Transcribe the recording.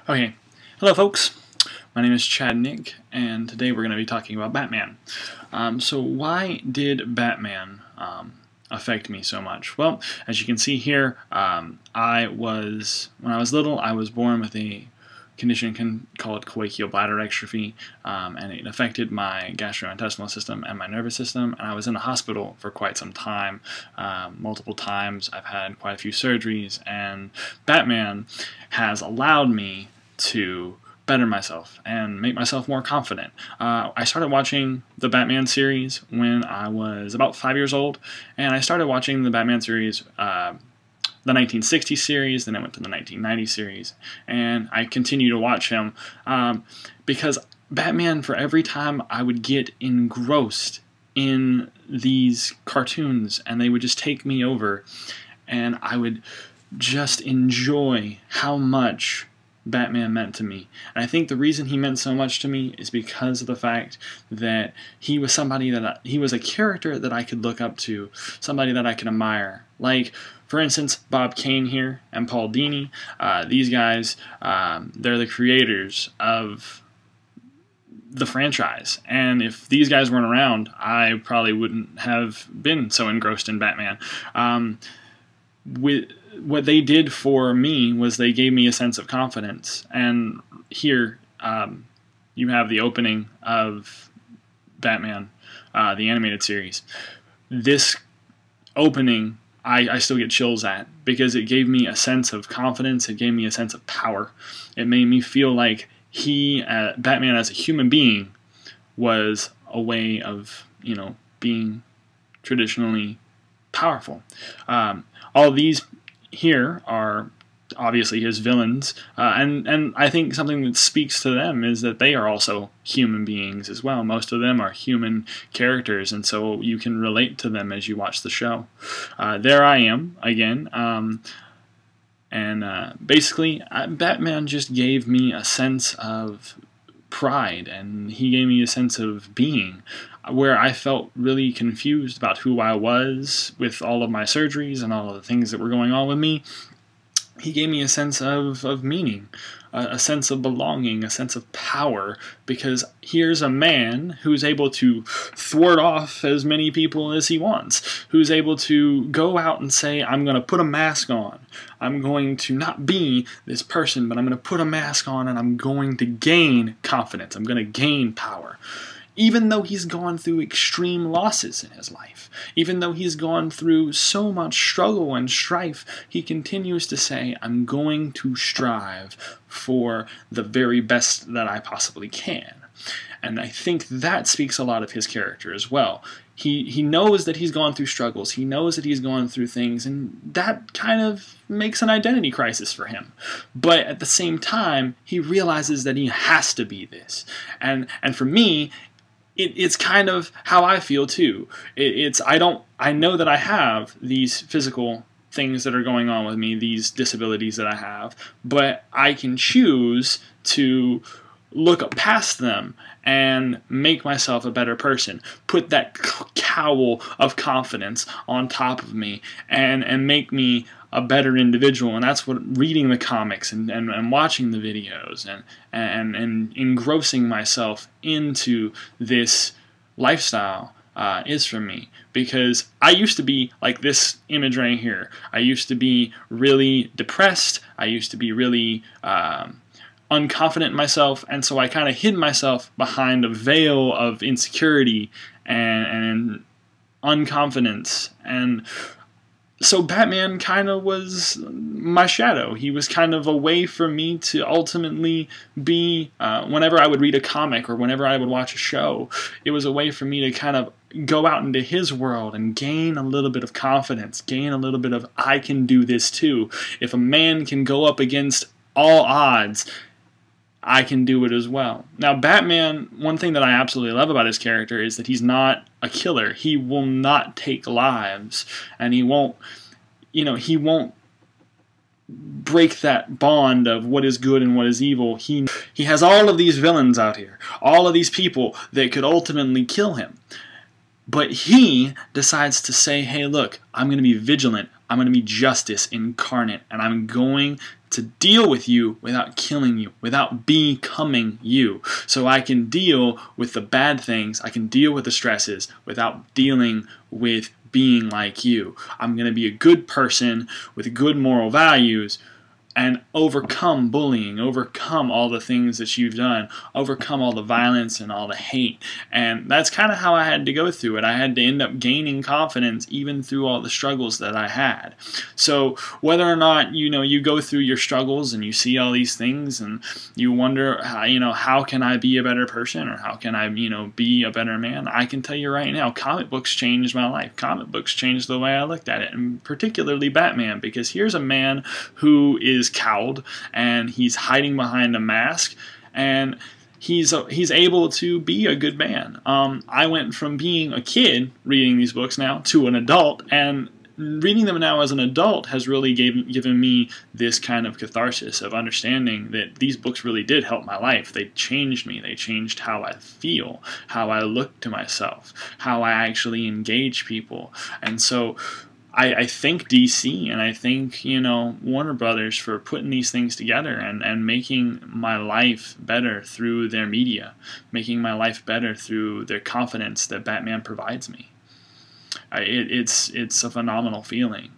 Okay, hello folks. My name is Chad Nick, and today we're going to be talking about Batman. So why did Batman affect me so much? Well, as you can see here, when I was little, I was born with a condition called coachial bladder atrophy, and it affected my gastrointestinal system and my nervous system, and I was in the hospital for quite some time, multiple times. I've had quite a few surgeries, and Batman has allowed me to better myself and make myself more confident. I started watching the Batman series when I was about 5 years old, and I started watching the Batman series, the 1960s series, then I went to the 1990s series, and I continue to watch him because Batman, for every time I would get engrossed in these cartoons and they would just take me over, and I would just enjoy how much Batman meant to me. And I think the reason he meant so much to me is because of the fact that he was somebody that he was a character that I could look up to, somebody that I could admire. Like, for instance, Bob Kane here and Paul Dini. These guys, they're the creators of the franchise, and if these guys weren't around, I probably wouldn't have been so engrossed in Batman. What they did for me was they gave me a sense of confidence. And here you have the opening of Batman, the animated series. This opening I still get chills at, because it gave me a sense of confidence, it gave me a sense of power. It made me feel like Batman as a human being was a way of, being traditionally powerful. All these here are obviously his villains, and I think something that speaks to them is that they are also human beings as well. Most of them are human characters, and so you can relate to them as you watch the show. There I am again, and basically Batman just gave me a sense of pride, and he gave me a sense of being, where I felt really confused about who I was with all of my surgeries and all of the things that were going on with me. He gave me a sense of meaning, a sense of belonging, a sense of power, because here's a man who's able to thwart off as many people as he wants, who's able to go out and say, I'm going to put a mask on. I'm going to not be this person, but I'm going to put a mask on, and I'm going to gain confidence. I'm going to gain power. Even though he's gone through extreme losses in his life, even though he's gone through so much struggle and strife, he continues to say, I'm going to strive for the very best that I possibly can. And I think that speaks a lot of his character as well. He knows that he's gone through struggles, he knows that he's gone through things, and that kind of makes an identity crisis for him. But at the same time, he realizes that he has to be this. And for me, it's kind of how I feel too. I know that I have these physical things that are going on with me, these disabilities that I have, but I can choose to look past them and make myself a better person, put that cowl of confidence on top of me, and make me a better individual. And that's what reading the comics and watching the videos and engrossing myself into this lifestyle is for me. Because I used to be like this image right here. I used to be really depressed. I used to be really unconfident in myself, and so I kind of hid myself behind a veil of insecurity and unconfidence. And so Batman kind of was my shadow. He was kind of a way for me to ultimately be, whenever I would read a comic or whenever I would watch a show, it was a way for me to kind of go out into his world and gain a little bit of confidence, gain a little bit of, I can do this too. If a man can go up against all odds, I can do it as well. Now, Batman, one thing that I absolutely love about his character is that he's not a killer. He will not take lives, and he won't break that bond of what is good and what is evil. He has all of these villains out here, all of these people that could ultimately kill him. But he decides to say, hey, look, I'm going to be vigilant. I'm going to be justice incarnate, and I'm going to deal with you without killing you, without becoming you. So I can deal with the bad things, I can deal with the stresses without dealing with being like you. I'm going to be a good person with good moral values and overcome bullying, overcome all the things that you've done, overcome all the violence and all the hate. And that's kind of how I had to go through it. I had to end up gaining confidence even through all the struggles that I had. So whether or not, you go through your struggles and you see all these things and you wonder, how can I be a better person, or how can I, be a better man? I can tell you right now, comic books changed my life. Comic books changed the way I looked at it, and particularly Batman, because here's a man who is cowed and he's hiding behind a mask, and he's able to be a good man. I went from being a kid reading these books now to an adult, and reading them now as an adult has really given me this kind of catharsis of understanding that these books really did help my life. They changed me. They changed how I feel, how I look to myself, how I actually engage people. And so I thank DC, and I thank, Warner Brothers for putting these things together and making my life better through their media, making my life better through their confidence that Batman provides me. It's a phenomenal feeling.